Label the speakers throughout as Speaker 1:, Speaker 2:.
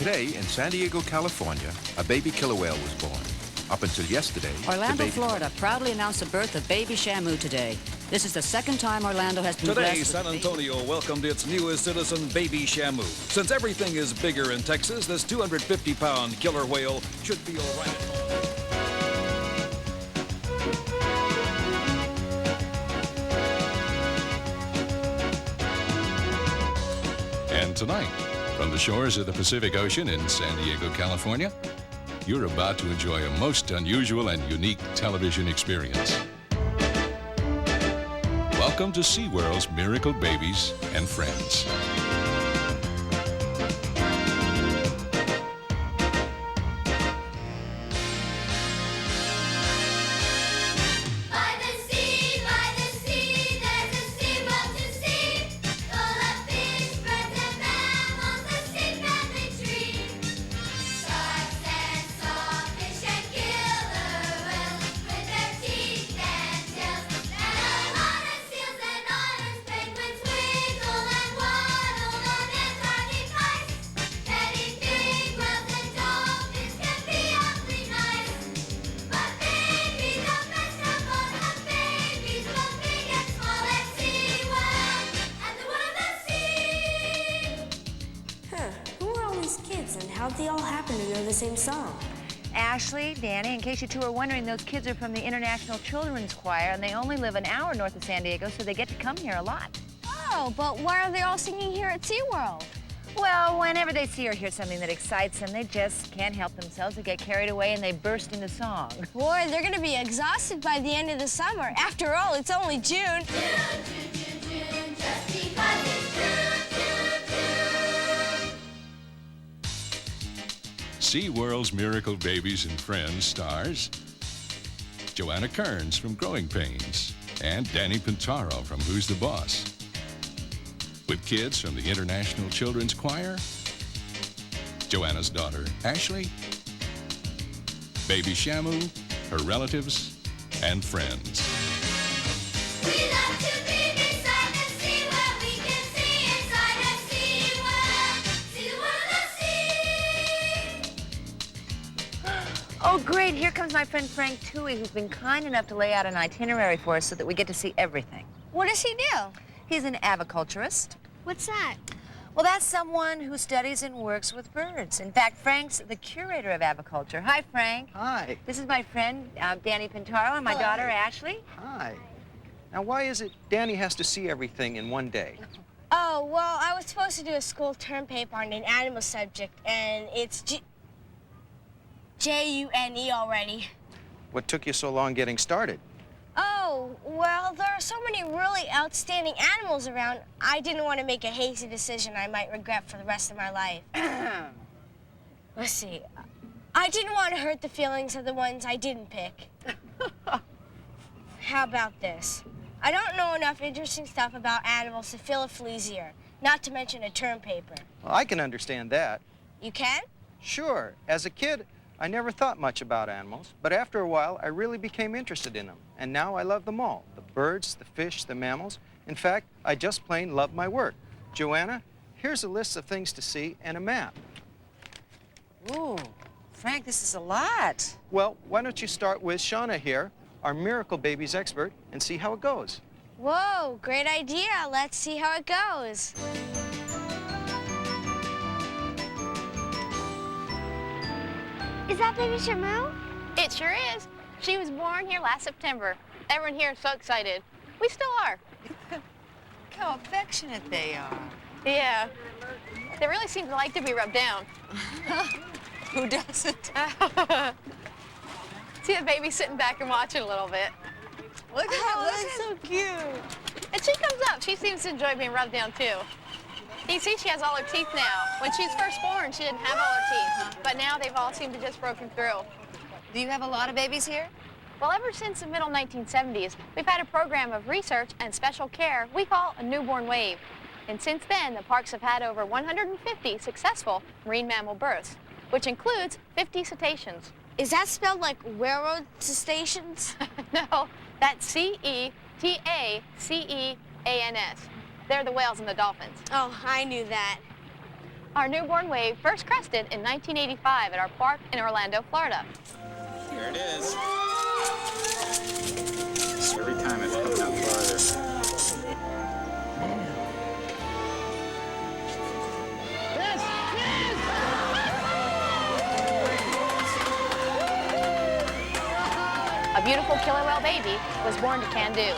Speaker 1: Today, in San Diego, California, a baby killer whale was born. Up until yesterday,
Speaker 2: Orlando, Florida proudly announced the birth of baby Shamu today. This is the second time Orlando has been
Speaker 3: Today,
Speaker 2: blessed
Speaker 3: San Antonio welcomed its newest citizen, baby Shamu. Since everything is bigger in Texas, this 250-pound killer whale should feel right at home.
Speaker 4: And tonight, from the shores of the Pacific Ocean in San Diego, California, you're about to enjoy a most unusual and unique television experience. Welcome to SeaWorld's Miracle Babies and Friends.
Speaker 5: How'd they all happen to know the same song?
Speaker 6: Ashley, Danny, in case you two are wondering, those kids are from the International Children's Choir, and they only live an hour north of San Diego, so they get to come here a lot.
Speaker 5: Oh, but why are they all singing here at SeaWorld?
Speaker 6: Well, whenever they see or hear something that excites them, they just can't help themselves. They get carried away and they burst into song.
Speaker 5: Boy, they're gonna be exhausted by the end of the summer. After all, it's only June.
Speaker 7: June, just because it's June.
Speaker 4: SeaWorld's Miracle Babies and Friends stars Joanna Kearns from Growing Pains and Danny Pintaro from Who's the Boss. With kids from the International Children's Choir, Joanna's daughter, Ashley, baby Shamu, her relatives, and friends.
Speaker 7: We love to be beside the sea where we can see inside the SeaWorld. See the world of sea.
Speaker 6: Oh, great. Here comes my friend Frank Toohey, who's been kind enough to lay out an itinerary for us so that we get to see everything.
Speaker 5: What does he do?
Speaker 6: He's an aviculturist.
Speaker 5: What's that?
Speaker 6: Well, that's someone who studies and works with birds. In fact, Frank's the curator of aviculture. Hi, Frank.
Speaker 8: Hi.
Speaker 6: This is my friend, Danny Pintaro, and my daughter, Ashley.
Speaker 8: Hi. Now, why is it Danny has to see everything in one day?
Speaker 5: Oh, well, I was supposed to do a school term paper on an animal subject, and it's J-U-N-E already.
Speaker 8: What took you so long getting started?
Speaker 5: Oh, well, there are so many really outstanding animals around, I didn't want to make a hasty decision I might regret for the rest of my life. Let's see. I didn't want to hurt the feelings of the ones I didn't pick. How about this? I don't know enough interesting stuff about animals to fill a flea's ear, not to mention a term paper.
Speaker 8: Well, I can understand that.
Speaker 5: You can?
Speaker 8: Sure. As a kid, I never thought much about animals, but after a while, I really became interested in them. And now I love them all. The birds, the fish, the mammals. In fact, I just plain love my work. Joanna, here's a list of things to see and a map.
Speaker 6: Ooh, Frank, this is a lot.
Speaker 8: Well, why don't you start with Shauna here, our Miracle Babies expert, and see how it goes.
Speaker 5: Whoa, great idea. Let's see how it goes.
Speaker 9: Is that baby Shamu?
Speaker 10: It sure is. She was born here last September. Everyone here is so excited. We still are.
Speaker 6: Look how affectionate they are.
Speaker 10: Yeah. They really seem to like to be rubbed down.
Speaker 6: Who doesn't?
Speaker 10: See the baby sitting back and watching a little bit.
Speaker 6: Look at her, that's so cute.
Speaker 10: And she comes up. She seems to enjoy being rubbed down, too. You see, she has all her teeth now. When she was first born, she didn't have all her teeth. But now they've all seemed to just broken through.
Speaker 6: Do you have a lot of babies here?
Speaker 10: Well, ever since the middle 1970s, we've had a program of research and special care we call a newborn wave. And since then, the parks have had over 150 successful marine mammal births, which includes 50 cetaceans.
Speaker 5: Is that spelled like railroad stations?
Speaker 10: No, that's C-E-T-A-C-E-A-N-S. They're the whales and the dolphins.
Speaker 5: Oh, I knew that.
Speaker 10: Our newborn wave first crested in 1985 at our park in Orlando, Florida.
Speaker 11: There it is. Every time it's coming up farther.
Speaker 10: A beautiful killer whale baby was born to can-do.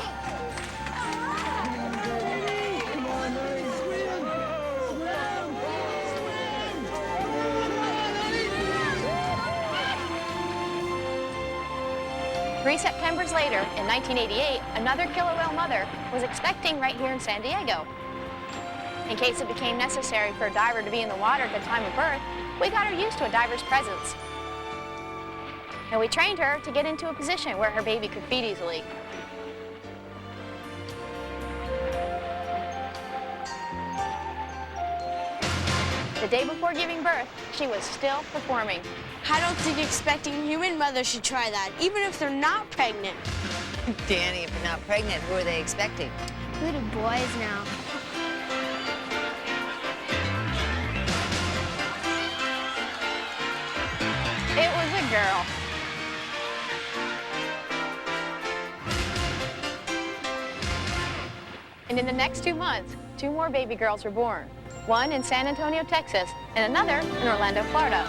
Speaker 10: Three Septembers later, in 1988, another killer whale mother was expecting right here in San Diego. In case it became necessary for a diver to be in the water at the time of birth, we got her used to a diver's presence. And we trained her to get into a position where her baby could feed easily. The day before giving birth, she was still performing.
Speaker 5: I don't think expecting human mothers should try that, even if they're not pregnant.
Speaker 6: Danny, if they're not pregnant, who are they expecting?
Speaker 9: Little boys now.
Speaker 10: It was a girl. And in the next 2 months, 2 more baby girls were born. One in San Antonio, Texas, and another in Orlando, Florida.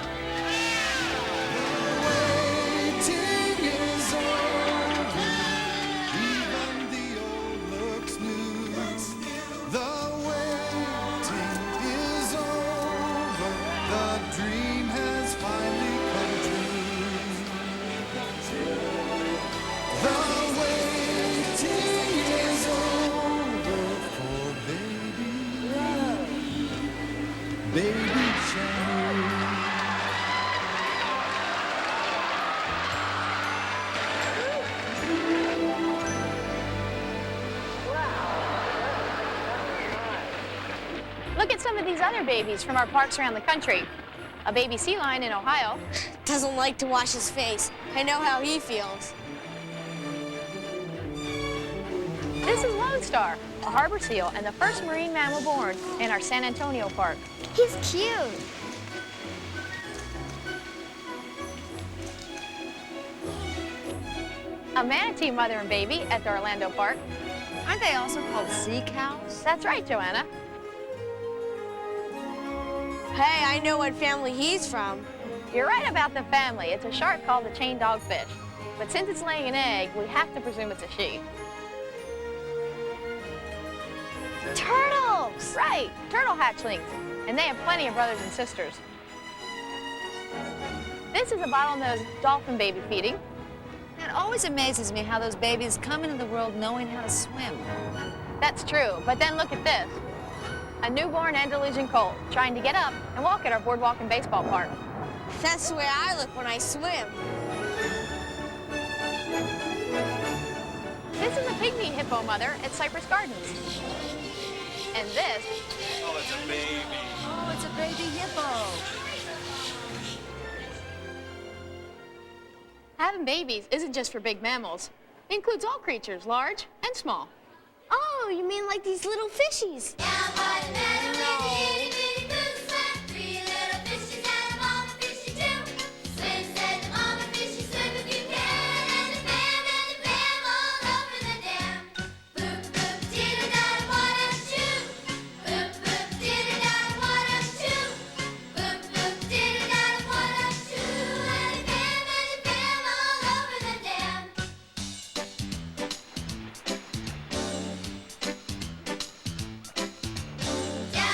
Speaker 10: Look at some of these other babies from our parks around the country. A baby sea lion in Ohio.
Speaker 5: Doesn't like to wash his face. I know how he feels.
Speaker 10: This is Lone Star, a harbor seal and the first marine mammal born in our San Antonio park.
Speaker 9: He's cute.
Speaker 10: A manatee mother and baby at the Orlando park.
Speaker 6: Aren't they also called sea cows?
Speaker 10: That's right, Joanna.
Speaker 5: Hey, I know what family he's from.
Speaker 10: You're right about the family. It's a shark called the chain dogfish. But since it's laying an egg, we have to presume it's a she.
Speaker 5: Turtles!
Speaker 10: Right, turtle hatchlings. And they have plenty of brothers and sisters. This is a bottlenose dolphin baby feeding.
Speaker 6: It always amazes me how those babies come into the world knowing how to swim.
Speaker 10: That's true, but then look at this. A newborn Andalusian colt trying to get up and walk at our boardwalk and baseball park.
Speaker 5: That's the way I look when I swim.
Speaker 10: This is a pygmy hippo mother at Cypress Gardens. And this...
Speaker 11: Oh, it's a baby.
Speaker 6: Oh, it's a baby hippo.
Speaker 10: Having babies isn't just for big mammals. It includes all creatures, large and small.
Speaker 5: Oh, you mean like these little fishies?
Speaker 7: Down by the meadow in the itty bitty blue swam 3 little fishies and a mama fishy too. Swim, said the mama fishy, swim if you can. And the bam all over the dam. Boop, boop, diddle-dad, what a chew. Boop, boop, diddle-dad, what a chew. Boop, boop, diddle-dad, what a chew. And the bam all over the dam. Down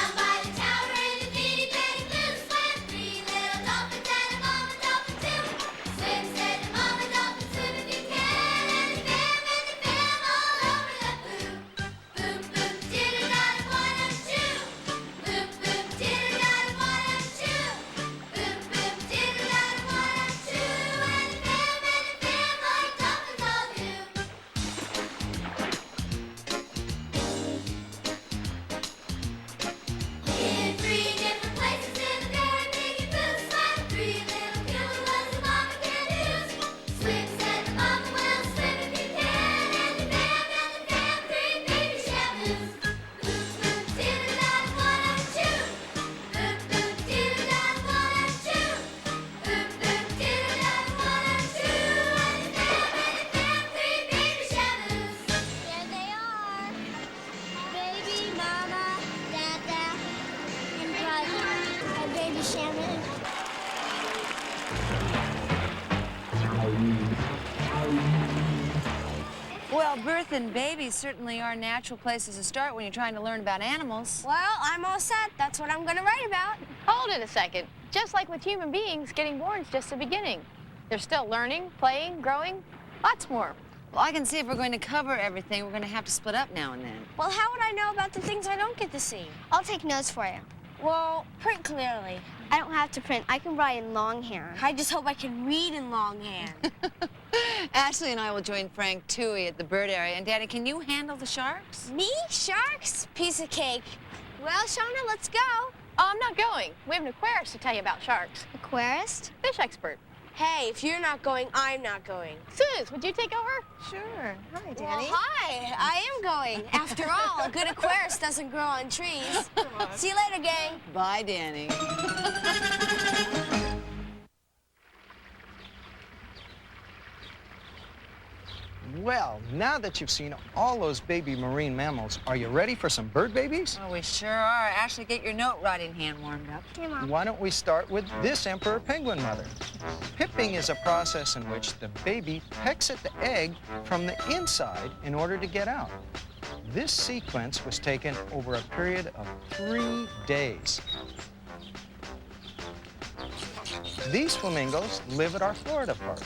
Speaker 6: Well, birth and babies certainly are natural places to start when you're trying to learn about animals.
Speaker 5: Well, I'm all set. That's what I'm going to write about.
Speaker 10: Hold it a second. Just like with human beings, getting born is just the beginning. They're still learning, playing, growing, lots more.
Speaker 6: Well, I can see if we're going to cover everything, we're going to have to split up now and then.
Speaker 5: Well, how would I know about the things I don't get to see?
Speaker 9: I'll take notes for you.
Speaker 5: Well, print clearly.
Speaker 9: I don't have to print. I can write in longhand.
Speaker 5: I just hope I can read in longhand.
Speaker 6: Ashley and I will join Frank Toohey at the bird area. And Daddy, can you handle the sharks?
Speaker 5: Me? Sharks? Piece of cake. Well, Shona, let's go.
Speaker 10: Oh, I'm not going. We have an aquarist to tell you about sharks.
Speaker 9: Aquarist?
Speaker 10: Fish expert.
Speaker 5: Hey, if you're not going, I'm not going.
Speaker 10: Suze, would you take over?
Speaker 6: Sure. Hi, Daddy.
Speaker 5: Well, hi. I am going. After all, a good aquarist doesn't grow on trees. See you later, gang.
Speaker 6: Bye, Danny.
Speaker 8: Well, now that you've seen all those baby marine mammals, are you ready for some bird babies?
Speaker 6: Oh, we sure are. Ashley, get your note writing hand warmed up.
Speaker 9: Okay, Mom.
Speaker 8: Why don't we start with this emperor penguin mother? Pipping is a process in which the baby pecks at the egg from the inside in order to get out. This sequence was taken over a period of 3 days. These flamingos live at our Florida park.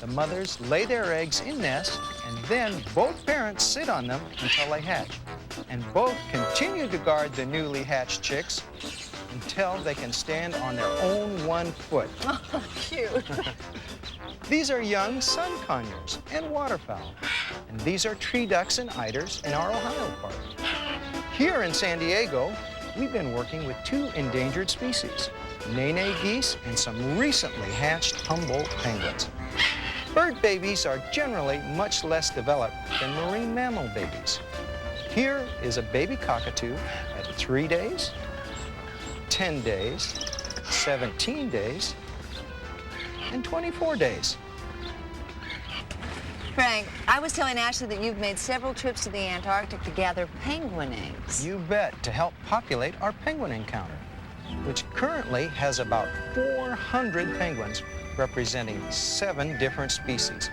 Speaker 8: The mothers lay their eggs in nests, and then both parents sit on them until they hatch. And both continue to guard the newly hatched chicks until they can stand on their own 1 foot.
Speaker 6: Oh, cute.
Speaker 8: These are young sun conures and waterfowl. And these are tree ducks and eiders in our Ohio park. Here in San Diego, we've been working with 2 endangered species, nene geese and some recently hatched Humboldt penguins. Bird babies are generally much less developed than marine mammal babies. Here is a baby cockatoo at 3 days, 10 days, 17 days, and 24 days.
Speaker 6: Frank, I was telling Ashley that you've made several trips to the Antarctic to gather penguin eggs.
Speaker 8: You bet, to help populate our penguin encounter, which currently has about 400 penguins representing 7 different species.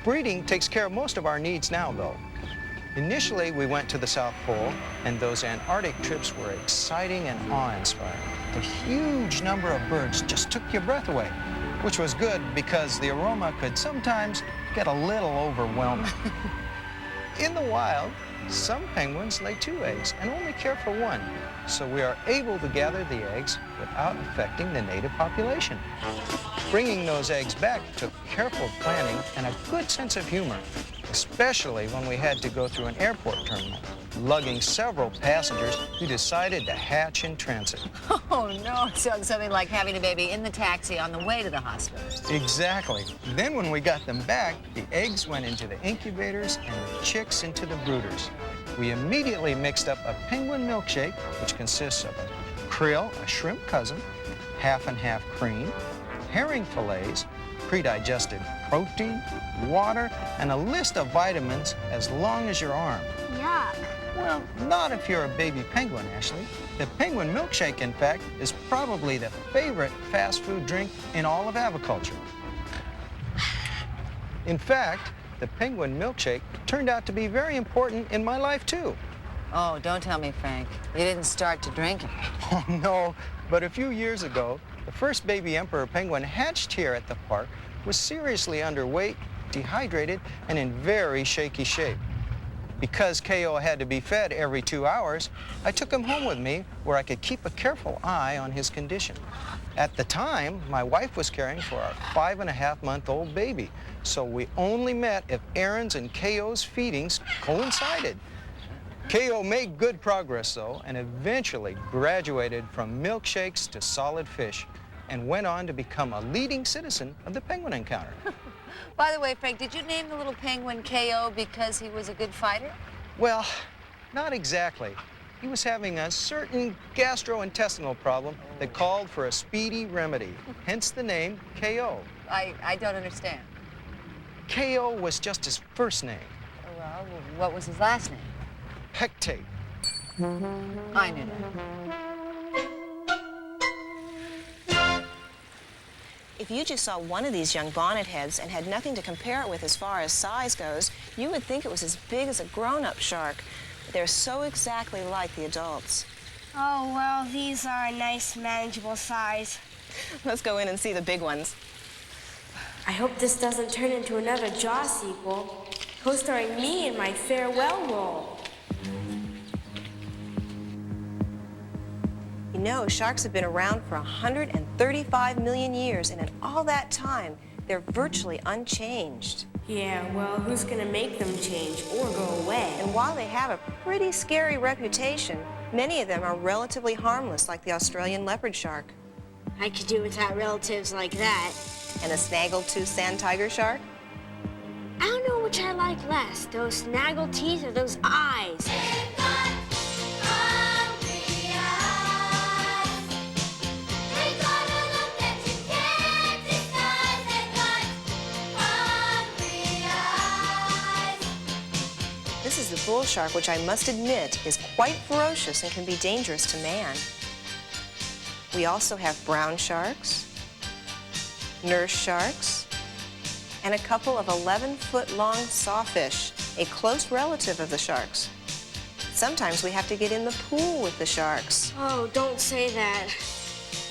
Speaker 8: Breeding takes care of most of our needs now, though. Initially, we went to the South Pole, and those Antarctic trips were exciting and awe-inspiring. The huge number of birds just took your breath away, which was good because the aroma could sometimes get a little overwhelming. In the wild, some penguins lay 2 eggs and only care for 1, so we are able to gather the eggs without affecting the native population. Bringing those eggs back took careful planning and a good sense of humor, especially when we had to go through an airport terminal, lugging several passengers who decided to hatch in transit.
Speaker 6: Oh, no. So it's something like having a baby in the taxi on the way to the hospital.
Speaker 8: Exactly. Then when we got them back, the eggs went into the incubators and the chicks into the brooders. We immediately mixed up a penguin milkshake, which consists of a krill, a shrimp cousin, half and half cream, herring fillets, pre-digested protein, water, and a list of vitamins as long as your arm.
Speaker 9: Yuck.
Speaker 8: Well, not if you're a baby penguin, Ashley. The penguin milkshake, in fact, is probably the favorite fast food drink in all of aviculture. In fact, the penguin milkshake turned out to be very important in my life, too.
Speaker 6: Oh, don't tell me, Frank. You didn't start to drink it.
Speaker 8: Oh, no, but a few years ago, the first baby emperor penguin hatched here at the park was seriously underweight, dehydrated, and in very shaky shape. Because KO had to be fed every 2 hours, I took him home with me where I could keep a careful eye on his condition. At the time, my wife was caring for our 5.5-month-old baby, so we only met if Aaron's and KO's feedings coincided. KO made good progress, though, and eventually graduated from milkshakes to solid fish and went on to become a leading citizen of the penguin encounter.
Speaker 6: By the way, Frank, did you name the little penguin KO because he was a good fighter?
Speaker 8: Well, not exactly. He was having a certain gastrointestinal problem that called for a speedy remedy, hence the name KO.
Speaker 6: I don't understand.
Speaker 8: KO was just his first name.
Speaker 6: Well, what was his last name?
Speaker 8: Pectate.
Speaker 6: I knew that.
Speaker 12: If you just saw one of these young bonnetheads and had nothing to compare it with as far as size goes, you would think it was as big as a grown-up shark. They're so exactly like the adults.
Speaker 5: Oh, well, these are a nice, manageable size.
Speaker 12: Let's go in and see the big ones.
Speaker 13: I hope this doesn't turn into another Jaws sequel, co-starring me in my farewell role.
Speaker 12: You know, sharks have been around for 135 million years, and in all that time, they're virtually unchanged.
Speaker 13: Yeah, well, who's gonna make them change or go away?
Speaker 12: And while they have a pretty scary reputation, many of them are relatively harmless, like the Australian leopard shark.
Speaker 5: I could do without relatives like that.
Speaker 12: And the snaggletooth sand tiger shark?
Speaker 5: I don't know which I like less, those snaggle teeth or those eyes.
Speaker 12: This is the bull shark, which I must admit is quite ferocious and can be dangerous to man. We also have brown sharks, nurse sharks, and a couple of 11-foot-long sawfish, a close relative of the sharks. Sometimes we have to get in the pool with the sharks.
Speaker 5: Oh, don't say that.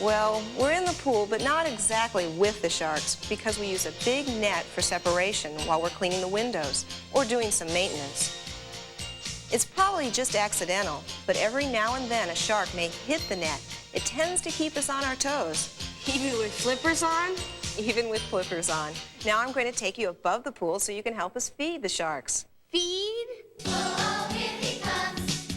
Speaker 12: Well, we're in the pool, but not exactly with the sharks, because we use a big net for separation while we're cleaning the windows or doing some maintenance. It's probably just accidental, but every now and then a shark may hit the net. It tends to keep us on our toes.
Speaker 5: Even with flippers on?
Speaker 12: Even with flippers on. Now I'm going to take you above the pool so you can help us feed the sharks.
Speaker 5: Feed?
Speaker 7: Oh, here he comes.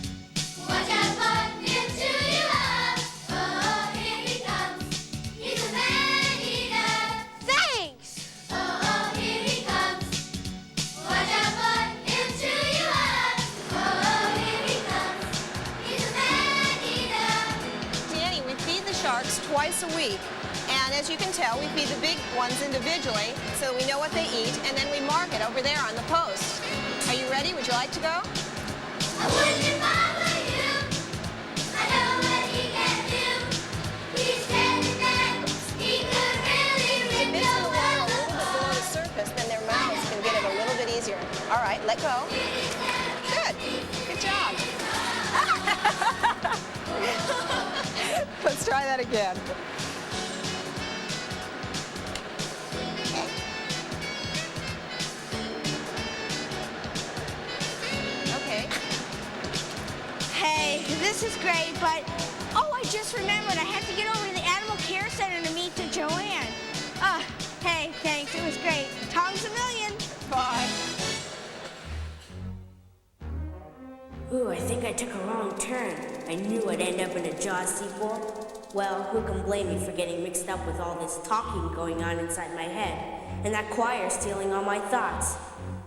Speaker 7: Watch out for him to your love. Oh, here he comes. He's a man-eater.
Speaker 5: Thanks!
Speaker 7: Oh, here he comes. Watch out for him to your love. Oh, here he comes. He's a man-eater.
Speaker 12: Danny, we feed the sharks twice a week. And as you can tell, we feed the big ones individually so we know what they eat, and then we mark it over there on the post. Are you ready? Would you like to go?
Speaker 7: I wouldn't bother you. I know what he can do. He's standing there. He could really
Speaker 12: If
Speaker 7: rip
Speaker 12: it's
Speaker 7: your
Speaker 12: in the water a
Speaker 7: world
Speaker 12: little bit below the surface, then their mouths can get it a little bit easier. All right, let go. Good. Good job. Let's try that again. Okay.
Speaker 5: Hey, this is great, but oh, I just remembered I have to get over to the Animal Care Center to meet the Joanne. Hey, thanks, it was great. Tongs a million.
Speaker 12: Bye.
Speaker 13: Ooh, I think I took a wrong turn. I knew I'd end up in a Jaws sequel. Well, who can blame me for getting mixed up with all this talking going on inside my head, and that choir stealing all my thoughts.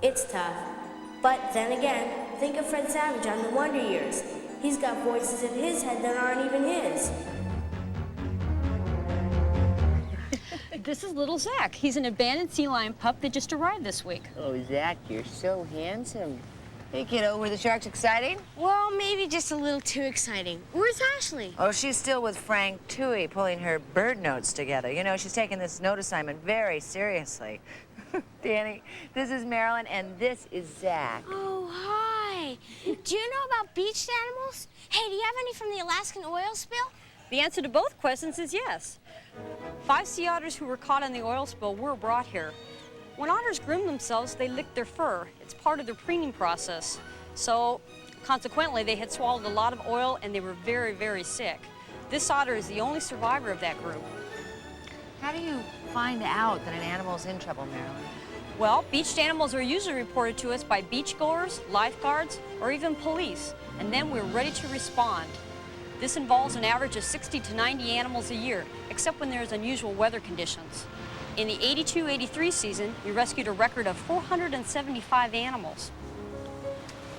Speaker 13: It's tough. But then again, think of Fred Savage on The Wonder Years. He's got voices in his head that aren't even his.
Speaker 14: This is little Zach. He's an abandoned sea lion pup that just arrived this week.
Speaker 6: Oh, Zach, you're so handsome. Hey, kiddo, were the sharks exciting?
Speaker 5: Well, maybe just a little too exciting. Where's Ashley?
Speaker 6: Oh, she's still with Frank Toohey, pulling her bird notes together. You know, she's taking this note assignment very seriously. Danny, this is Marilyn, and this is Zach.
Speaker 5: Oh, hi. Do you know about beached animals? Hey, do you have any from the Alaskan oil spill?
Speaker 14: The answer to both questions is yes. 5 sea otters who were caught in the oil spill were brought here. When otters groom themselves, they lick their fur. It's part of their preening process. So, consequently, they had swallowed a lot of oil and they were very, very sick. This otter is the only survivor of that group.
Speaker 6: How do you find out that an animal's in trouble, Marilyn?
Speaker 14: Well, beached animals are usually reported to us by beachgoers, lifeguards, or even police, and then we're ready to respond. This involves an average of 60 to 90 animals a year, except when there's unusual weather conditions. In the 82-83 season, we rescued a record of 475 animals.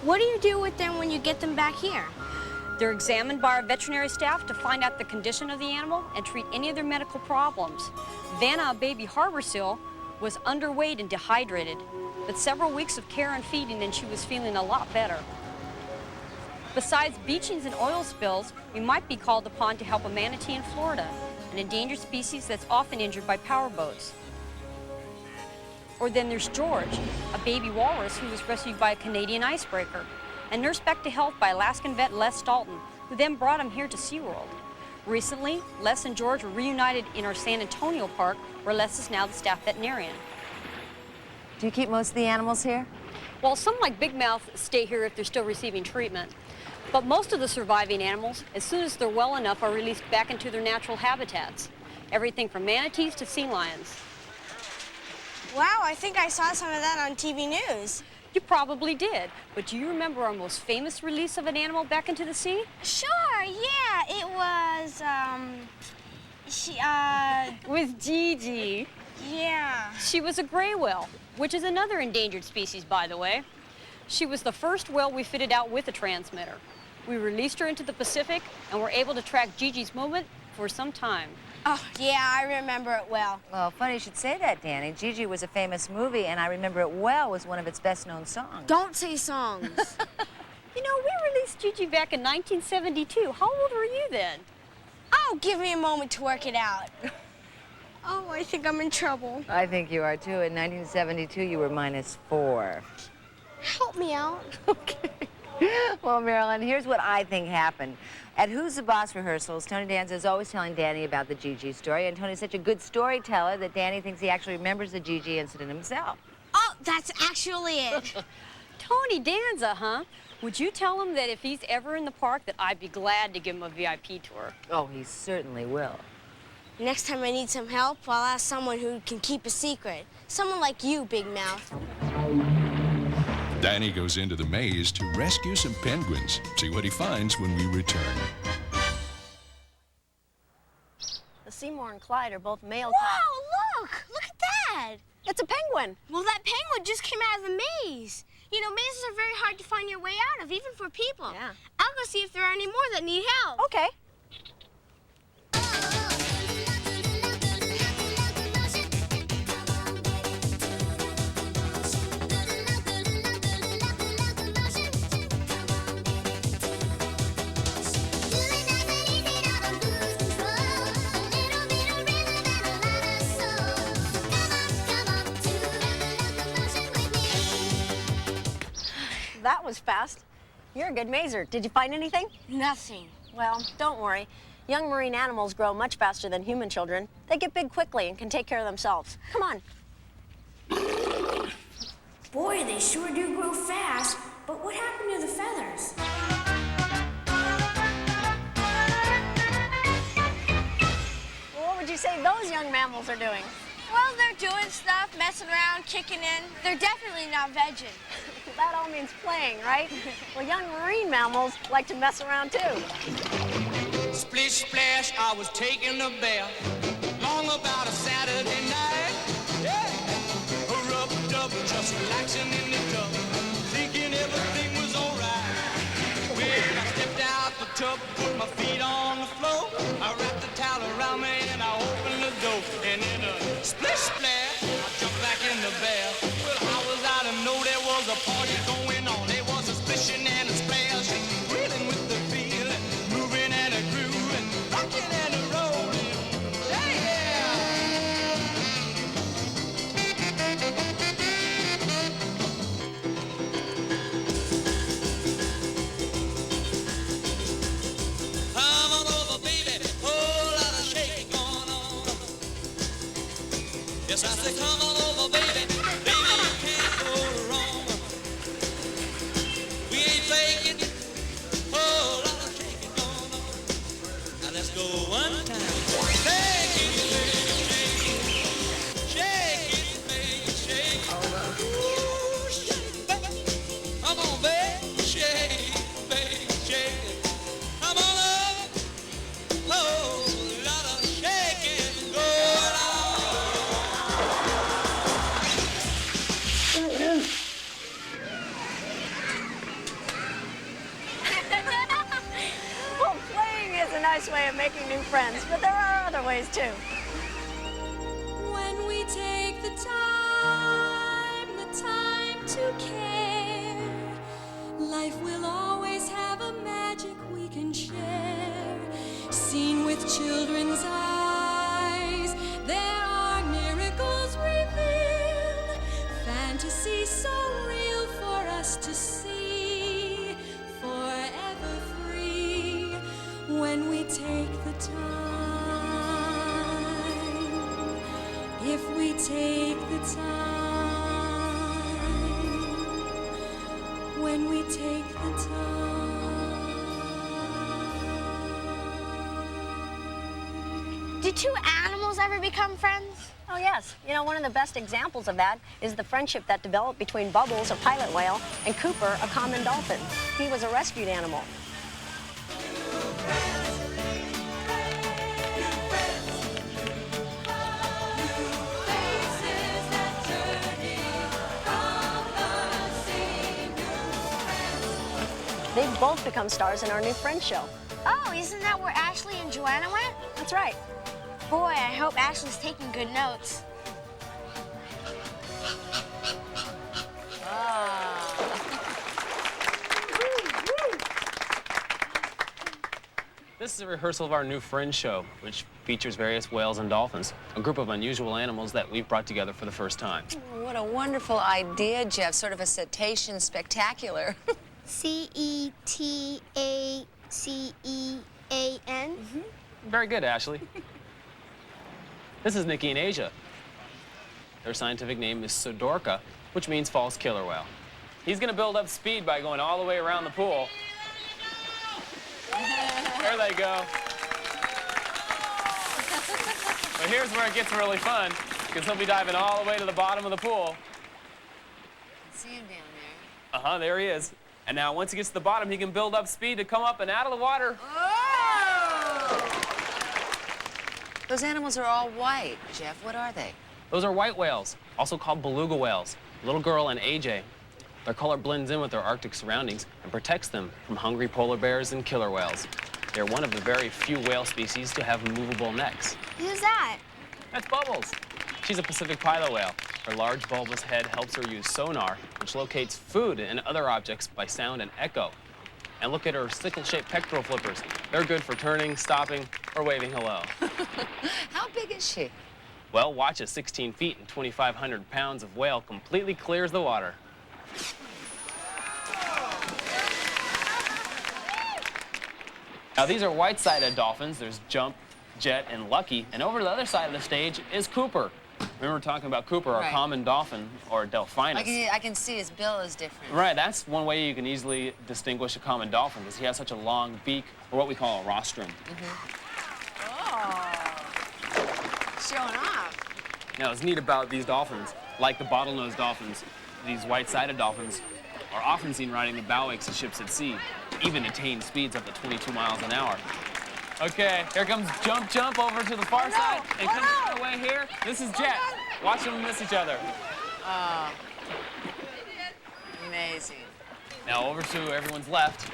Speaker 5: What do you do with them when you get them back here?
Speaker 14: They're examined by our veterinary staff to find out the condition of the animal and treat any of their medical problems. Vanna, a baby harbor seal, was underweight and dehydrated, but several weeks of care and feeding and she was feeling a lot better. Besides beachings and oil spills, we might be called upon to help a manatee in Florida. an endangered species that's often injured by powerboats. Or then there's George, a baby walrus who was rescued by a Canadian icebreaker and nursed back to health by Alaskan vet Les Dalton, who then brought him here to SeaWorld. Recently, Les and George were reunited in our San Antonio park, where Les is now the staff veterinarian.
Speaker 6: Do you keep most of the animals here?
Speaker 14: Well, some like Big Mouth stay here if they're still receiving treatment. But most of the surviving animals, as soon as they're well enough, are released back into their natural habitats. Everything from manatees to sea lions.
Speaker 5: Wow, I think I saw some of that on TV news.
Speaker 14: You probably did, but do you remember our most famous release of an animal back into the sea?
Speaker 5: Sure, yeah, it was,
Speaker 14: With Gigi.
Speaker 5: Yeah.
Speaker 14: She was a gray whale, which is another endangered species, by the way. She was the first whale we fitted out with a transmitter. We released her into the Pacific and were able to track Gigi's movement for some time.
Speaker 5: Oh, yeah, I remember it well.
Speaker 6: Well, funny you should say that, Danny. Gigi was a famous movie, and I Remember It Well was one of its best-known songs.
Speaker 5: Don't say songs.
Speaker 14: You know, we released Gigi back in 1972. How old were you then?
Speaker 5: Oh, give me a moment to work it out. Oh, I think I'm in trouble.
Speaker 6: I think you are, too. In 1972, you were -4.
Speaker 5: Help me out.
Speaker 6: Okay. Well, Marilyn, here's what I think happened. At Who's the Boss rehearsals, Tony Danza is always telling Danny about the Gigi story, and Tony's such a good storyteller that Danny thinks he actually remembers the Gigi incident himself.
Speaker 5: Oh, that's actually it.
Speaker 14: Tony Danza, huh? Would you tell him that if he's ever in the park that I'd be glad to give him a VIP tour?
Speaker 6: Oh, he certainly will.
Speaker 5: Next time I need some help, I'll ask someone who can keep a secret. Someone like you, Big Mouth.
Speaker 4: Danny goes into the maze to rescue some penguins. See what he finds when we return.
Speaker 15: The Seymour and Clyde are both male.
Speaker 5: Whoa, look! Look at that!
Speaker 15: It's a penguin.
Speaker 5: Well, that penguin just came out of the maze. You know, mazes are very hard to find your way out of, even for people.
Speaker 15: Yeah.
Speaker 5: I'll go see if there are any more that need help.
Speaker 15: Okay. That was fast. You're a good mazer. Did you find anything?
Speaker 5: Nothing.
Speaker 15: Well, don't worry. Young marine animals grow much faster than human children. They get big quickly and can take care of themselves. Come on.
Speaker 13: Boy, they sure do grow fast. But what happened to the feathers?
Speaker 15: Well, what would you say those young mammals are doing?
Speaker 5: Well, they're doing stuff, messing around, kicking in. They're definitely not vegging.
Speaker 15: That all means playing, right? Well, young marine mammals like to mess around too.
Speaker 16: Splish splash, I was taking a bath. Long about a Saturday night. Yeah. Rubbed up, just relaxing in the tub, thinking everything was alright. When I stepped out the tub, put my feet on the floor, I wrapped the towel around me and I opened the door. And in a splish splash, I jumped back in the bath. Well, how was I to know there was a party going on? There was a splishing and a splash, reeling with the feeling, moving and a grooving, rocking and a rolling. Yeah, yeah. Come on over, baby, whole lot of shaking going on. Yes, I say come on over, baby, baby, you can't go wrong. We ain't faking, whole lot of shaking going on. Now let's go one time. Shake it, baby, shake it, baby, shake it. Ooh, shake, baby. Come on, baby, shake, baby, shake it. Come on over, whole lot of shaking going on.
Speaker 15: Well, playing is a nice way of making new friends, but there are other ways too.
Speaker 7: When we take the time to care, life will always have. have a magic we can share, seen with children's eyes. us to see, forever free, when we take the time, if we take the time, when we take the time.
Speaker 15: Do two animals ever become friends? Oh, yes. You know, one of the best examples of that is the friendship that developed between Bubbles, a pilot whale, and Cooper, a common dolphin. He was a rescued animal. They've both become stars in our new Friends show.
Speaker 5: Oh, isn't that where Ashley and Joanna went?
Speaker 15: That's right.
Speaker 5: Boy, I hope Ashley's taking good notes.
Speaker 17: This is a rehearsal of our new Friends show, which features various whales and dolphins, a group of unusual animals that we've brought together for the first time.
Speaker 6: What a wonderful idea, Jeff. Sort of a cetacean spectacular.
Speaker 5: C-E-T-A-C-E-A-N?
Speaker 17: Very good, Ashley. This is Nikki and Asia. Their scientific name is Sodorka, which means false killer whale. He's gonna build up speed by going all the way around the pool. There they go. But here's where it gets really fun, because he'll be diving all the way to the bottom of the pool.
Speaker 6: I see him down there.
Speaker 17: Uh-huh, there he is. And now once he gets to the bottom, he can build up speed to come up and out of the water.
Speaker 6: Those animals are all white, Jeff. What are they?
Speaker 17: Those are white whales, also called beluga whales. Little girl and AJ. Their color blends in with their Arctic surroundings and protects them from hungry polar bears and killer whales. They're one of the very few whale species to have movable necks.
Speaker 5: Who's that?
Speaker 17: That's Bubbles. She's a Pacific pilot whale. Her large bulbous head helps her use sonar, which locates food and other objects by sound and echo. And look at her sickle-shaped pectoral flippers. They're good for turning, stopping, or waving hello.
Speaker 6: How big is she?
Speaker 17: Well, watch as 16 feet and 2,500 pounds of whale completely clears the water. Now, these are white-sided dolphins. There's Jump, Jet, and Lucky. And over to the other side of the stage is Cooper. Remember talking about Cooper, our
Speaker 6: Right.
Speaker 17: common dolphin, or Delphinus.
Speaker 6: I can see his bill is different.
Speaker 17: Right, that's one way you can easily distinguish a common dolphin, because he has such a long beak, or what we call a rostrum.
Speaker 6: Oh, showing off.
Speaker 17: Now, what's neat about these dolphins, like the bottlenose dolphins, these white-sided dolphins are often seen riding the bow wakes of ships at sea, even attain speeds up to 22 miles an hour. Okay, here comes Jump Jump over to the far side, and coming away here, this is Jet. Watch them miss each other.
Speaker 6: Oh, amazing.
Speaker 17: Now over to everyone's left.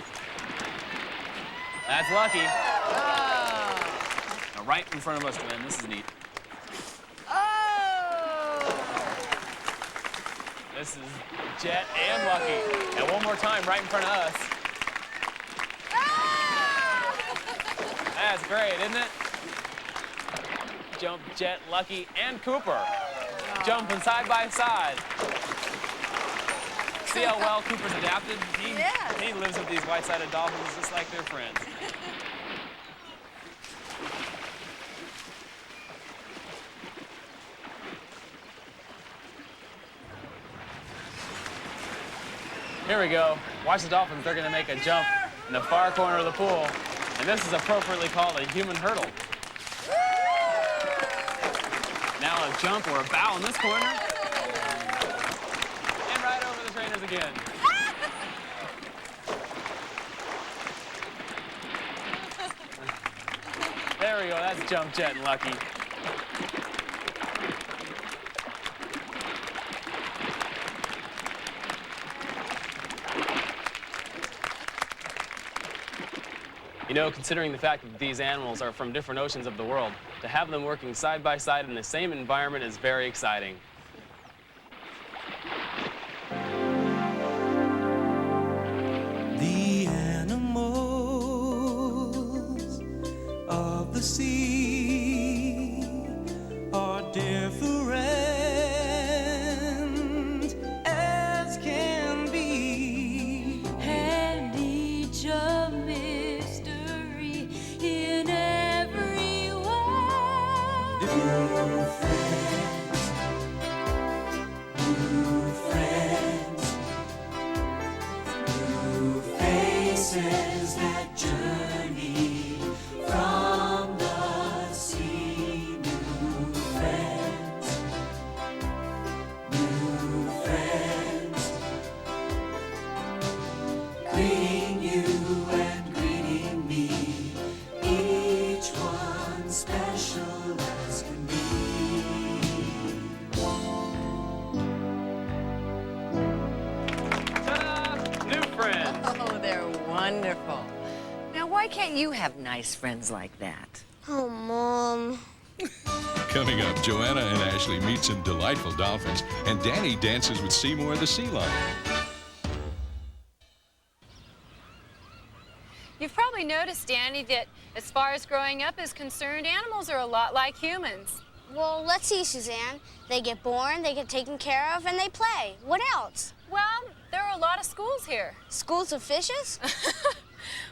Speaker 17: That's Lucky.
Speaker 6: Oh.
Speaker 17: Now right in front of us, Glenn, this is neat.
Speaker 6: Oh.
Speaker 17: This is Jet and Lucky. And one more time, right in front of us. That's great, isn't it? Jump, Jet, Lucky, and Cooper. Jumping side by side. See how well Cooper's adapted? He lives with these white-sided dolphins just like their friends. Here we go. Watch the dolphins. They're going to make a jump in the far corner of the pool. And this is appropriately called a human hurdle. Now a jump or a bow in this corner. And right over the trainers again. There we go. That's Jump, Jet, and Lucky. You know, considering the fact that these animals are from different oceans of the world, to have them working side by side in the same environment is very exciting.
Speaker 16: The animals of the sea are different as can be. faces that journey from the sea. New friends, greeting you and greeting me, each one special as can be.
Speaker 17: New friends.
Speaker 6: Oh, they're wonderful. Now, why can't you have nice friends like that?
Speaker 5: Oh, Mom.
Speaker 4: Coming up, Joanna and Ashley meet some delightful dolphins, and Danny dances with Seymour the sea lion.
Speaker 10: You've probably noticed, Danny, that as far as growing up is concerned, animals are a lot like humans.
Speaker 5: Well, let's see, Suzanne. They get born, they get taken care of, and they play. What else?
Speaker 10: Well, there are a lot of schools here.
Speaker 5: Schools of fishes?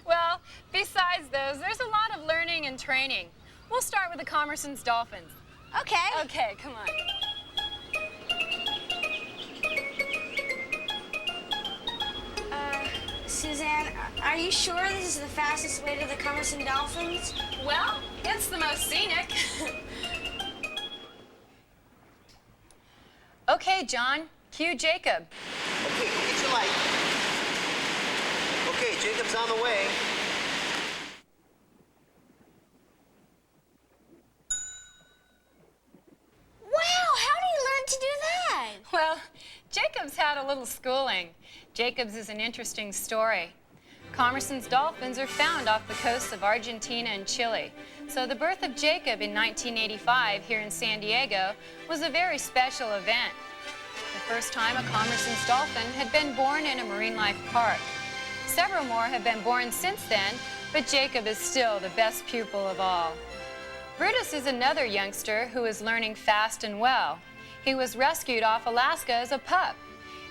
Speaker 10: Well, besides those, there's a lot of learning and training. We'll start with the Commerson's dolphins.
Speaker 5: Okay.
Speaker 10: Okay, come on.
Speaker 5: Suzanne, are you sure this is the fastest way to the Commerson Dolphins?
Speaker 10: Well, it's the most scenic. Okay, John, cue Jacob.
Speaker 18: Okay, go get your light. Okay, Jacob's on the way.
Speaker 5: Wow, how did he learn to do that?
Speaker 10: Well, Jacob's had a little schooling. Jacob's is an interesting story. Commerson's dolphins are found off the coasts of Argentina and Chile. So the birth of Jacob in 1985 here in San Diego was a very special event. The first time a Commerson's dolphin had been born in a marine life park. Several more have been born since then, but Jacob is still the best pupil of all. Brutus is another youngster who is learning fast and well. He was rescued off Alaska as a pup.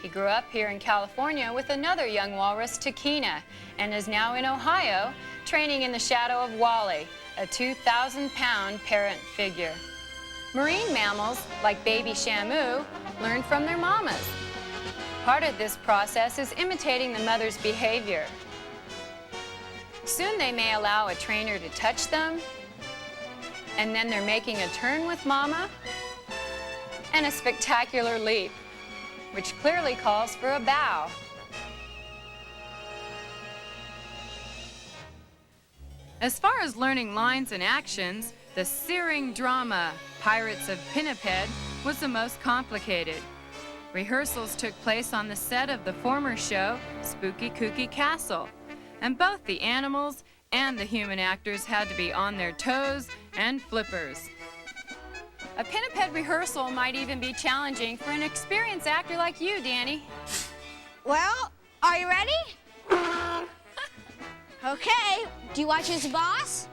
Speaker 10: He grew up here in California with another young walrus, Takina, and is now in Ohio, training in the shadow of Wally, a 2,000-pound parent figure. Marine mammals, like baby Shamu, learn from their mamas. Part of this process is imitating the mother's behavior. Soon they may allow a trainer to touch them, and then they're making a turn with mama, and a spectacular leap, which clearly calls for a bow. As far as learning lines and actions, the searing drama, Pirates of Pinniped, was the most complicated. Rehearsals took place on the set of the former show, Spooky Kooky Castle, and both the animals and the human actors had to be on their toes and flippers. A pinniped rehearsal might even be challenging for an experienced actor like you, Danny.
Speaker 5: Well, are you ready? Okay. Do you watch Who's the Boss?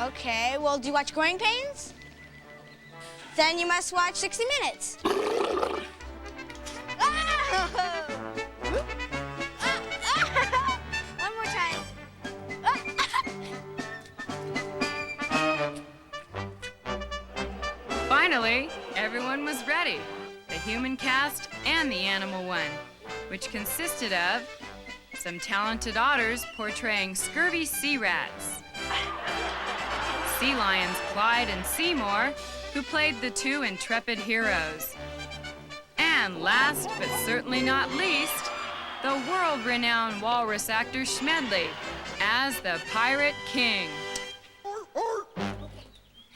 Speaker 5: Okay. Well, do you watch Growing Pains? Then you must watch 60 Minutes. One more time.
Speaker 10: Finally, everyone was ready. The human cast and the animal one, which consisted of some talented otters portraying scurvy sea rats, sea lions Clyde and Seymour, who played the two intrepid heroes, and last but certainly not least, the world-renowned walrus actor Schmedley as the Pirate King.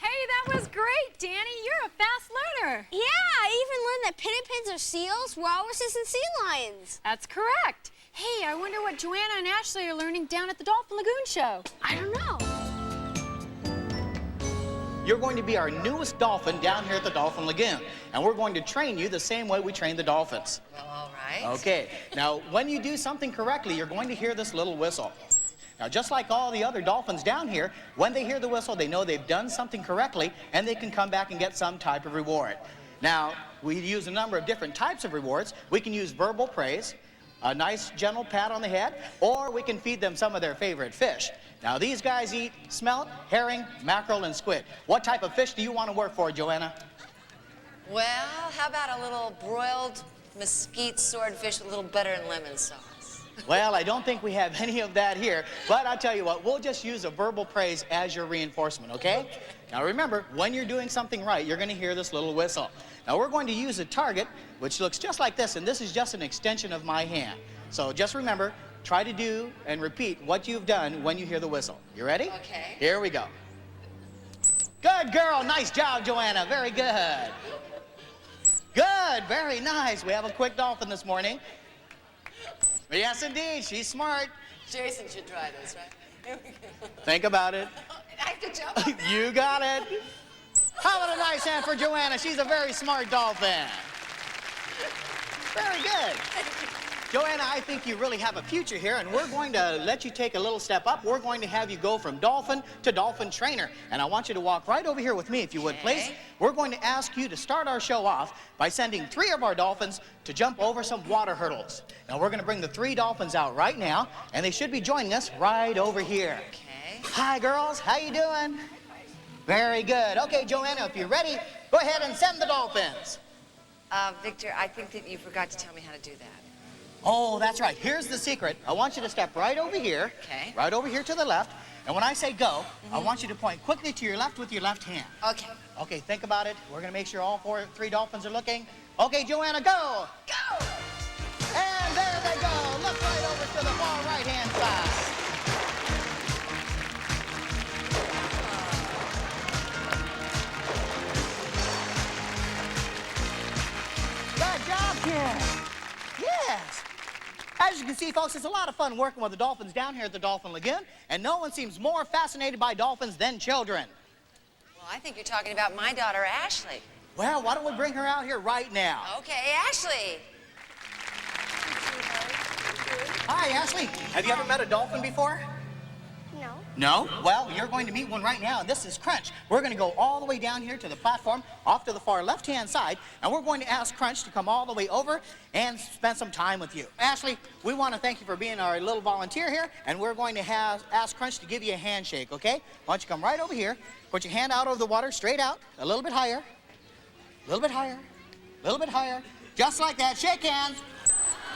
Speaker 10: Hey, that was great, Danny. You're a fast learner.
Speaker 5: Yeah, I even learned that pinnipeds are seals, walruses, and sea lions.
Speaker 10: That's correct. Hey, I wonder what Joanna and Ashley are learning down at the Dolphin Lagoon show.
Speaker 5: I don't know.
Speaker 18: You're going to be our newest dolphin down here at the Dolphin Lagoon, and we're going to train you the same way we train the dolphins.
Speaker 6: Well, all right.
Speaker 18: Okay. Now, when you do something correctly, you're going to hear this little whistle. Now, just like all the other dolphins down here, when they hear the whistle, they know they've done something correctly, and they can come back and get some type of reward. Now, we use a number of different types of rewards. We can use verbal praise, a nice gentle pat on the head, or we can feed them some of their favorite fish. Now, these guys eat smelt, herring, mackerel, and squid. What type of fish do you want to work for, Joanna?
Speaker 6: Well, how about a little broiled mesquite swordfish with a little butter and lemon sauce?
Speaker 18: Well, I don't think we have any of that here, but I'll tell you what, we'll just use a verbal praise as your reinforcement, okay? Now remember, when you're doing something right, you're gonna hear this little whistle. Now we're going to use a target, which looks just like this, and this is just an extension of my hand. So just remember, try to do and repeat what you've done when you hear the whistle. You ready?
Speaker 6: Okay.
Speaker 18: Here we go. Good girl, nice job, Joanna, very good. Good, very nice. We have a quick dolphin this morning. Yes, indeed, she's smart.
Speaker 6: Jason should try this, right? Here we go.
Speaker 18: Think about it.
Speaker 6: I have to jump.
Speaker 18: You got it. How about a nice hand for Joanna? She's a very smart dolphin. Very good. Joanna, I think you really have a future here, and we're going to let you take a little step up. We're going to have you go from dolphin to dolphin trainer. And I want you to walk right over here with me, if you would, please. We're going to ask you to start our show off by sending 3 of our dolphins to jump over some water hurdles. Now, we're going to bring the 3 dolphins out right now, and they should be joining us right over here.
Speaker 6: Okay.
Speaker 18: Hi, girls. How you doing? Very good. Okay, Joanna, if you're ready, go ahead and send the dolphins.
Speaker 6: Victor, I think that you forgot to tell me how to do that.
Speaker 18: Oh, that's right. Here's the secret. I want you to step right over here.
Speaker 6: Okay.
Speaker 18: Right over here to the left. And when I say go, I want you to point quickly to your left with your left hand.
Speaker 6: Okay.
Speaker 18: Okay, think about it. We're going to make sure all 3 dolphins are looking. Okay, Joanna, go!
Speaker 6: Go!
Speaker 18: And there they go. Look right over to the far right-hand side. Good job, kids. Yes. As you can see, folks, it's a lot of fun working with the dolphins down here at the Dolphin Lagoon, and no one seems more fascinated by dolphins than children.
Speaker 6: Well, I think you're talking about my daughter, Ashley.
Speaker 18: Well, why don't we bring her out here right now?
Speaker 6: Okay, Ashley.
Speaker 18: Hi, Ashley. Have you ever met a dolphin before?
Speaker 9: No.
Speaker 18: No? Well, you're going to meet one right now, and this is Crunch. We're going to go all the way down here to the platform off to the far left-hand side, and we're going to ask Crunch to come all the way over and spend some time with you. Ashley, we want to thank you for being our little volunteer here, and we're going to ask Crunch to give you a handshake, okay? Why don't you come right over here, put your hand out over the water, straight out, a little bit higher, a little bit higher, a little bit higher, just like that. Shake hands.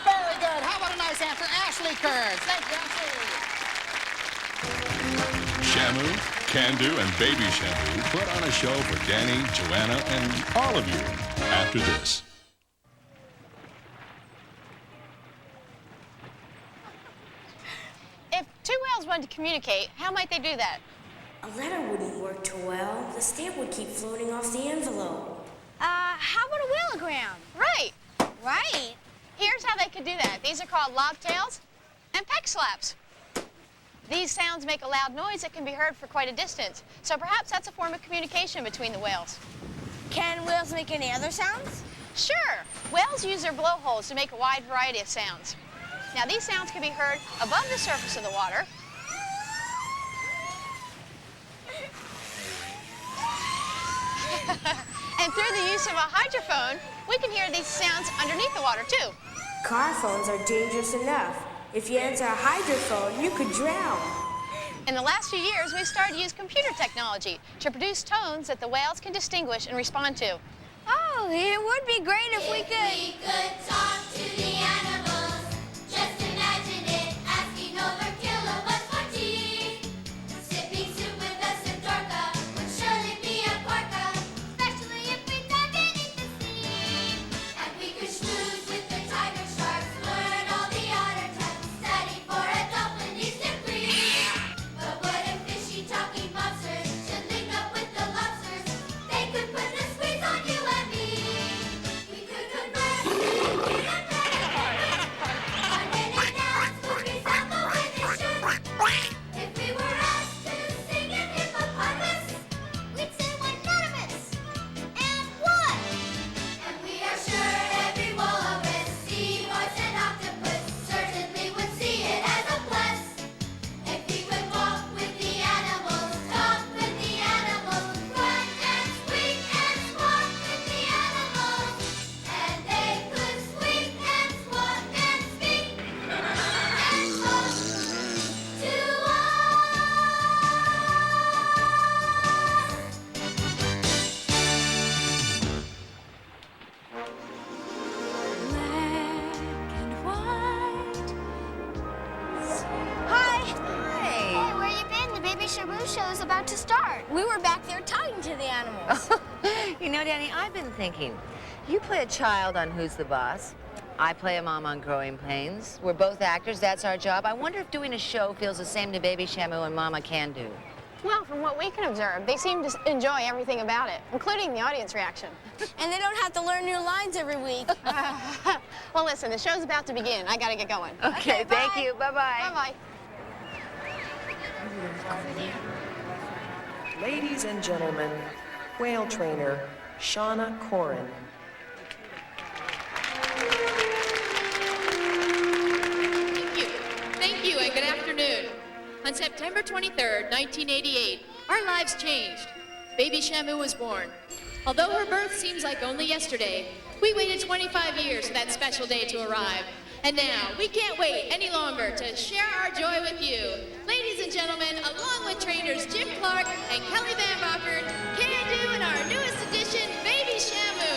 Speaker 18: Very good. How about a nice hand for Ashley Kearns? Thank you, Ashley.
Speaker 4: Shamu, Can-Do, and Baby Shamu put on a show for Danny, Joanna, and all of you after this.
Speaker 10: If 2 whales wanted to communicate, how might they do that?
Speaker 13: A letter wouldn't work too well. The stamp would keep floating off the envelope.
Speaker 5: How about a wheelogram?
Speaker 10: Right.
Speaker 5: Right.
Speaker 10: Here's how they could do that. These are called lobtails and peck slaps. These sounds make a loud noise that can be heard for quite a distance. So perhaps that's a form of communication between the whales.
Speaker 5: Can whales make any other sounds?
Speaker 10: Sure. Whales use their blowholes to make a wide variety of sounds. Now, these sounds can be heard above the surface of the water. And through the use of a hydrophone, we can hear these sounds underneath the water, too.
Speaker 13: Car phones are dangerous enough. If you enter a hydrophone, you could drown.
Speaker 10: In the last few years, we've started to use computer technology to produce tones that the whales can distinguish and respond to.
Speaker 5: Oh, it would be great if we could.
Speaker 7: If we could talk to the animals, just imagine it, asking over kilowatts for tea. Sipping soup with a Sidorka would surely be a corker, especially if we dug beneath the sea. And we could schmooze with the tiger sharks, learn all the otter types, study for a dolphinese degree. But what if fishy talking monsters should link up with the lobsters? They could put the squeeze on you and me. We could converse with the
Speaker 5: show's about to start. We were back there talking to the animals.
Speaker 6: You know, Danny, I've been thinking. You play a child on Who's the Boss. I play a mom on Growing Pains. We're both actors. That's our job. I wonder if doing a show feels the same to Baby Shamu and Mama Can Do.
Speaker 10: Well, from what we can observe, they seem to enjoy everything about it, including the audience reaction.
Speaker 5: And they don't have to learn new lines every week.
Speaker 10: Well, listen, the show's about to begin. I gotta get going.
Speaker 6: Okay, thank you. Bye-bye.
Speaker 10: Bye-bye.
Speaker 19: Ladies and gentlemen, whale trainer Shauna Corin.
Speaker 20: Thank you, and good afternoon. On September 23rd, 1988, our lives changed. Baby Shamu was born. Although her birth seems like only yesterday, we waited 25 years for that special day to arrive. And now, we can't wait any longer to share our joy with you. Ladies and gentlemen, along with trainers Jim Clark and Kelly Van Bockert, Can Do and our newest addition, Baby Shamu.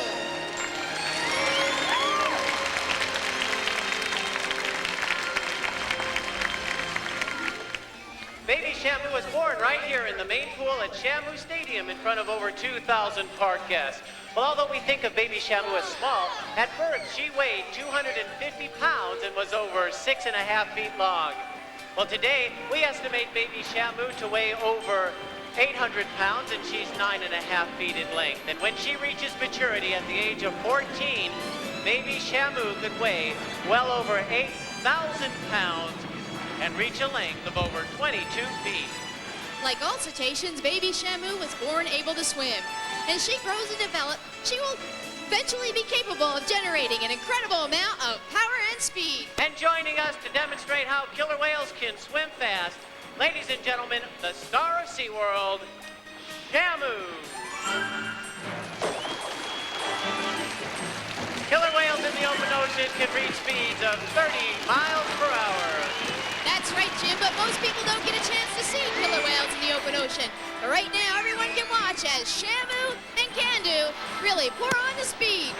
Speaker 21: Baby Shamu was born right here in the main pool at Shamu Stadium in front of over 2,000 park guests. Well, although we think of Baby Shamu as small, at birth she weighed 250 pounds and was over 6.5 feet long. Well, today we estimate Baby Shamu to weigh over 800 pounds and she's 9.5 feet in length. And when she reaches maturity at the age of 14, Baby Shamu could weigh well over 8,000 pounds and reach a length of over 22 feet.
Speaker 20: Like all cetaceans, Baby Shamu was born able to swim. As she grows and develops, she will eventually be capable of generating an incredible amount of power and speed.
Speaker 21: And joining us to demonstrate how killer whales can swim fast, ladies and gentlemen, the star of SeaWorld, Shamu. Killer whales in the open ocean can reach speeds of 30 miles per hour.
Speaker 20: That's right, Jim, but most people don't get a chance to see killer whales in the open ocean. But right now, everyone can watch as Shamu and Can Do really pour on the speed.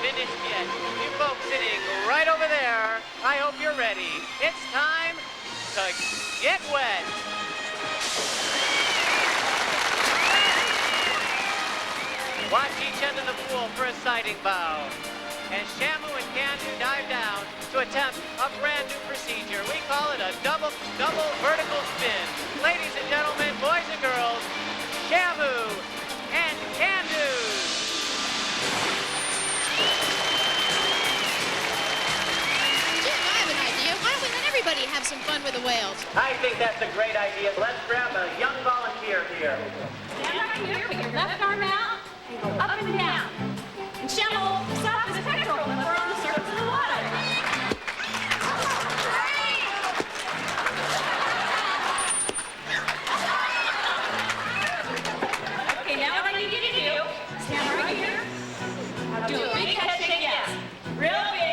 Speaker 21: Finished yet. You folks sitting right over there, I hope you're ready. It's time to get wet. Watch each end of the pool for a sighting bow. As Shamu and Can Do dive down to attempt a brand new procedure. We call it a double vertical spin. Ladies and gentlemen, boys and girls, Shamu and Can Do.
Speaker 20: Everybody have some fun with the whales.
Speaker 21: I think that's a great idea. Let's grab a young volunteer here.
Speaker 22: Stand right here, put your left arm out, and go up and down. And Shamu, stop his pectoral when we're on the surface of the water. Okay, now what I need you to do, stand right here. Now do a big head shake, yes. Real big.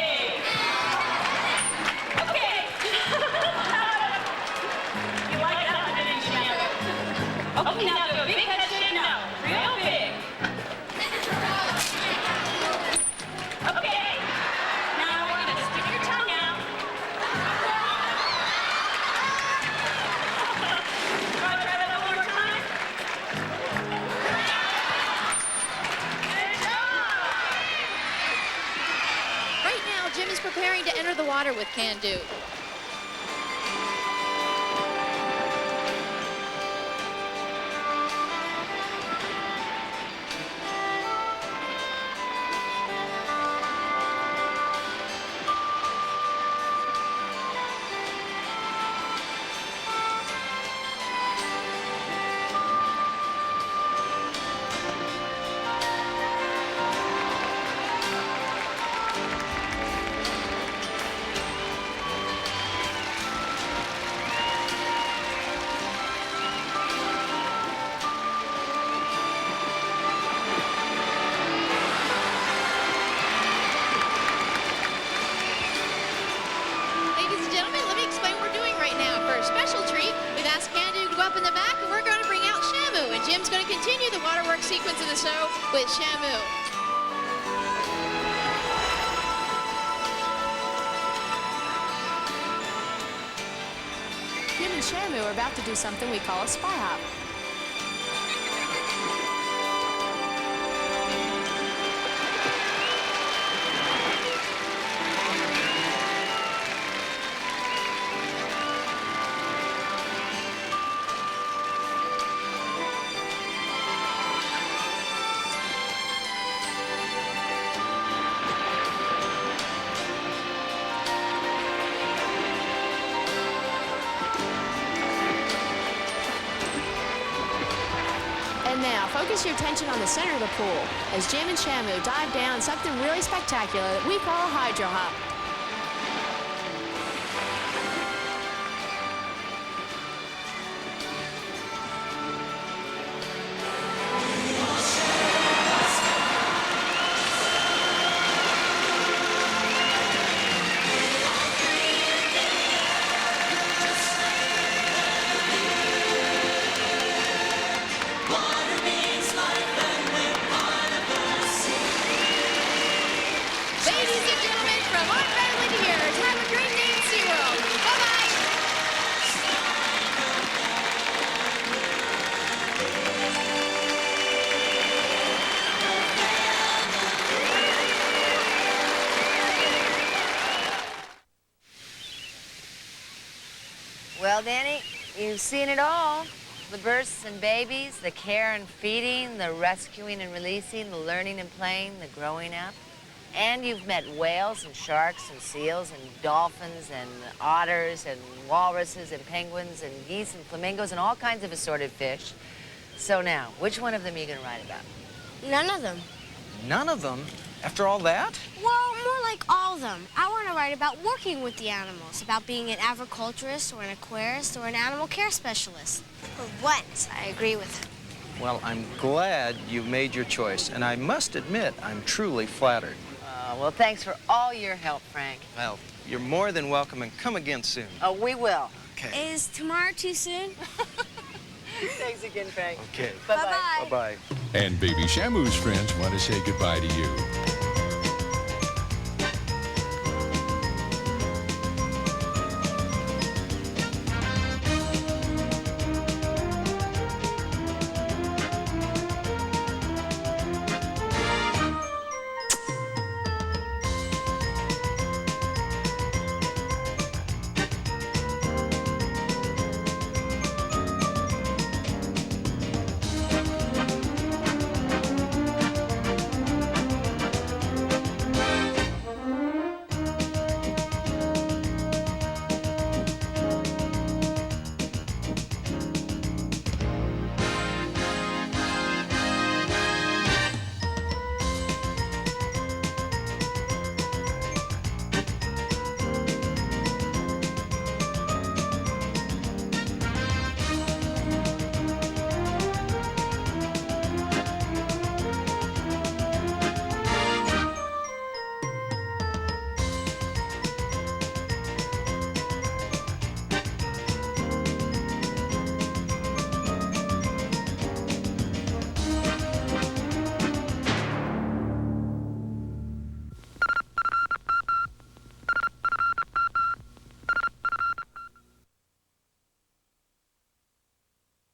Speaker 22: Okay, now do a big head shake now. Real big. Okay. Now I want you to stick your tongue out. Want to try that one more time? Good job.
Speaker 20: Right now, Jim is preparing to enter the water with Can Do. sequence of the show with Shamu. Him and Shamu are about to do something we call a spy hop. And now, focus your attention on the center of the pool as Jim and Shamu dive down something really spectacular that we call a hydro hop. Ladies and gentlemen, from our family to yours, have a great day at SeaWorld. Bye-bye.
Speaker 6: Well, Danny, you've seen it all. The births and babies, the care and feeding, the rescuing and releasing, the learning and playing, the growing up. And you've met whales and sharks and seals and dolphins and otters and walruses and penguins and geese and flamingos and all kinds of assorted fish. So now, which one of them are you going to write about?
Speaker 5: None of them.
Speaker 8: None of them? After all that?
Speaker 5: Well, more like all of them. I want to write about working with the animals, about being an agriculturist or an aquarist or an animal care specialist. For once, I agree with him.
Speaker 8: Well, I'm glad you made your choice, and I must admit, I'm truly flattered.
Speaker 6: Well, thanks for all your help, Frank.
Speaker 8: Well, you're more than welcome, and come again soon.
Speaker 6: Oh, we will.
Speaker 8: Okay.
Speaker 5: Is tomorrow too soon?
Speaker 6: Thanks again, Frank.
Speaker 8: Okay.
Speaker 6: Bye-bye.
Speaker 8: Bye-bye.
Speaker 4: And Baby Shamu's friends want to say goodbye to you.